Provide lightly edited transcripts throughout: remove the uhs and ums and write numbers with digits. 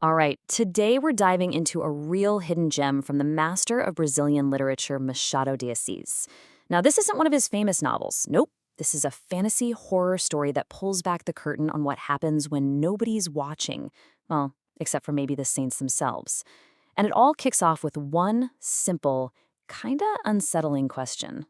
All right, today we're diving into a real hidden gem from the master of Brazilian literature, Machado de Assis. Now, this isn't one of his famous novels. Nope. This is a fantasy horror story that pulls back the curtain on what happens when nobody's watching. Well, except for maybe the saints themselves. And it all kicks off with one simple, kinda unsettling question.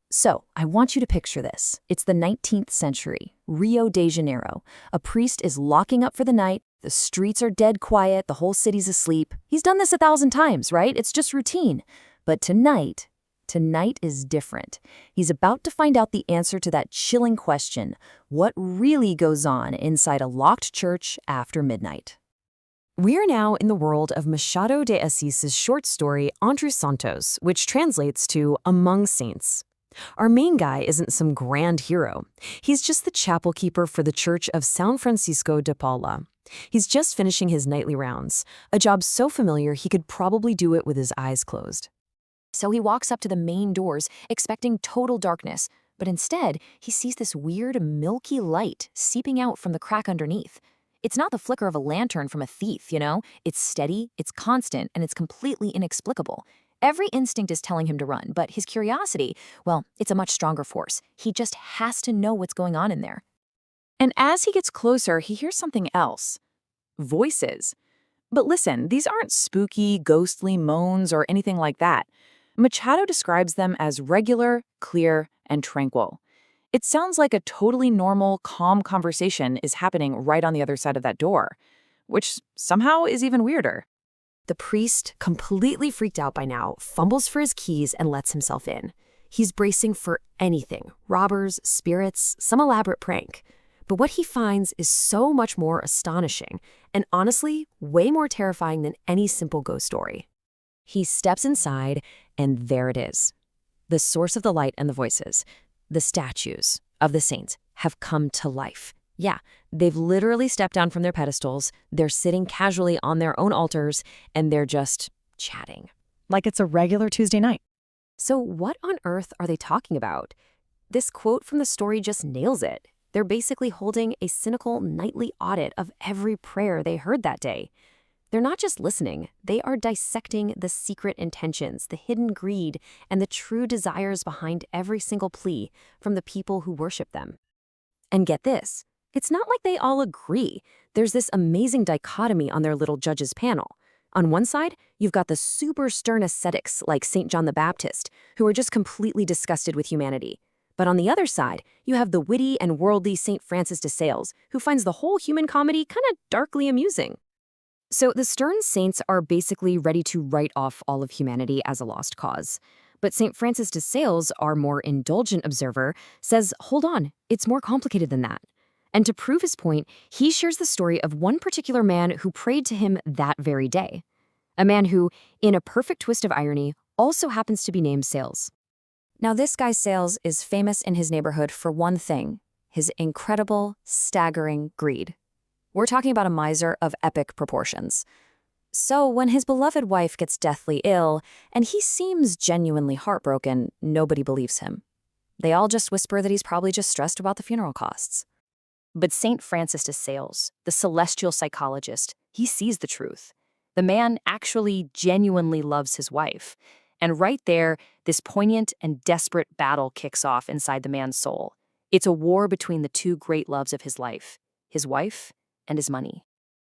So, I want you to picture this. It's the 19th century, Rio de Janeiro. A priest is locking up for the night. The streets are dead quiet. The whole city's asleep. He's done this 1,000 times, right? It's just routine. But tonight is different. He's about to find out the answer to that chilling question: what really goes on inside a locked church after midnight? We're now in the world of Machado de Assis' short story, Entre Santos, which translates to Among Saints. Our main guy isn't some grand hero. He's just the chapel keeper for the Church of São Francisco de Paula. He's just finishing his nightly rounds, a job so familiar he could probably do it with his eyes closed. So he walks up to the main doors, expecting total darkness, but instead, he sees this weird, milky light seeping out from the crack underneath. It's not the flicker of a lantern from a thief, you know? It's steady, it's constant, and it's completely inexplicable. Every instinct is telling him to run, but his curiosity, well, it's a much stronger force. He just has to know what's going on in there. And as he gets closer, he hears something else. Voices. But listen, these aren't spooky, ghostly moans or anything like that. Machado describes them as regular, clear, and tranquil. It sounds like a totally normal, calm conversation is happening right on the other side of that door, which somehow is even weirder. The priest, completely freaked out by now, fumbles for his keys and lets himself in. He's bracing for anything: robbers, spirits, some elaborate prank. But what he finds is so much more astonishing, and honestly, way more terrifying than any simple ghost story. He steps inside, and there it is. The source of the light and the voices, the statues of the saints, have come to life. Yeah, they've literally stepped down from their pedestals, they're sitting casually on their own altars, and they're just chatting. Like it's a regular Tuesday night. So what on earth are they talking about? This quote from the story just nails it. They're basically holding a cynical nightly audit of every prayer they heard that day. They're not just listening, they are dissecting the secret intentions, the hidden greed, and the true desires behind every single plea from the people who worship them. And get this. It's not like they all agree. There's this amazing dichotomy on their little judges panel. On one side, you've got the super stern ascetics like St. John the Baptist, who are just completely disgusted with humanity. But on the other side, you have the witty and worldly St. Francis de Sales, who finds the whole human comedy kind of darkly amusing. So the stern saints are basically ready to write off all of humanity as a lost cause. But St. Francis de Sales, our more indulgent observer, says, hold on, it's more complicated than that. And to prove his point, he shares the story of one particular man who prayed to him that very day. A man who, in a perfect twist of irony, also happens to be named Sales. Now, this guy Sales is famous in his neighborhood for one thing: his incredible, staggering greed. We're talking about a miser of epic proportions. So when his beloved wife gets deathly ill, and he seems genuinely heartbroken, nobody believes him. They all just whisper that he's probably just stressed about the funeral costs. But St. Francis de Sales, the celestial psychologist, he sees the truth. The man actually genuinely loves his wife. And right there, this poignant and desperate battle kicks off inside the man's soul. It's a war between the two great loves of his life: his wife and his money.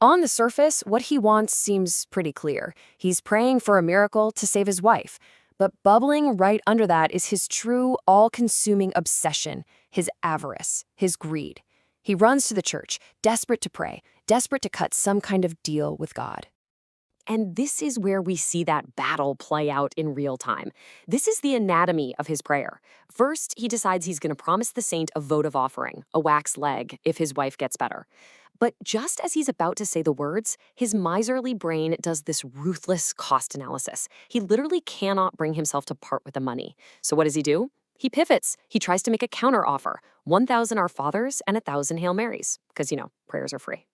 On the surface, what he wants seems pretty clear. He's praying for a miracle to save his wife. But bubbling right under that is his true, all-consuming obsession: his avarice, his greed. He runs to the church, desperate to pray, desperate to cut some kind of deal with God. And this is where we see that battle play out in real time. This is the anatomy of his prayer. First, he decides he's going to promise the saint a votive offering, a wax leg, if his wife gets better. But just as he's about to say the words, his miserly brain does this ruthless cost analysis. He literally cannot bring himself to part with the money. So what does he do? He pivots. He tries to make a counteroffer: 1,000 Our Fathers and 1,000 Hail Marys, because, prayers are free.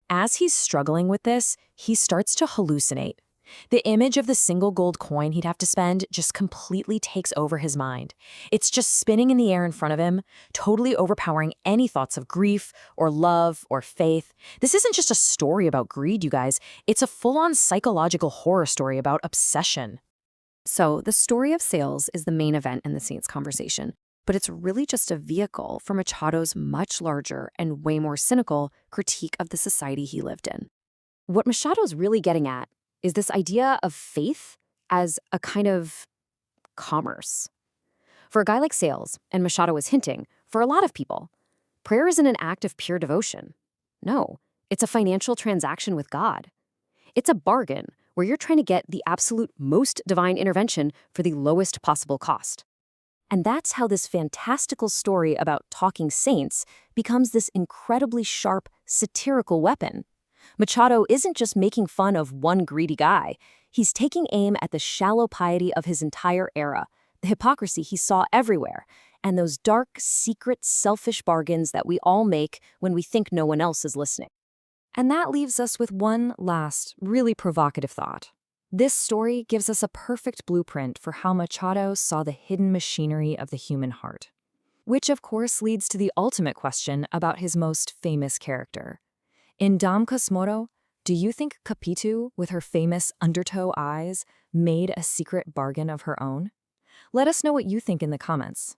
As he's struggling with this, he starts to hallucinate. The image of the single gold coin he'd have to spend just completely takes over his mind. It's just spinning in the air in front of him, totally overpowering any thoughts of grief or love or faith. This isn't just a story about greed, you guys. It's a full-on psychological horror story about obsession. So, the story of sales is the main event in the Saints conversation, but it's really just a vehicle for Machado's much larger and way more cynical critique of the society he lived in. What Machado's really getting at is this idea of faith as a kind of commerce. For a guy like Sales, and Machado was hinting, for a lot of people, prayer isn't an act of pure devotion. No, it's a financial transaction with God. It's a bargain where you're trying to get the absolute most divine intervention for the lowest possible cost. And that's how this fantastical story about talking saints becomes this incredibly sharp, satirical weapon. Machado isn't just making fun of one greedy guy. He's taking aim at the shallow piety of his entire era, the hypocrisy he saw everywhere, and those dark, secret, selfish bargains that we all make when we think no one else is listening. And that leaves us with one last, really provocative thought. This story gives us a perfect blueprint for how Machado saw the hidden machinery of the human heart. Which, of course, leads to the ultimate question about his most famous character. In Dame Casmurro, do you think Capitu, with her famous undertow eyes, made a secret bargain of her own? Let us know what you think in the comments.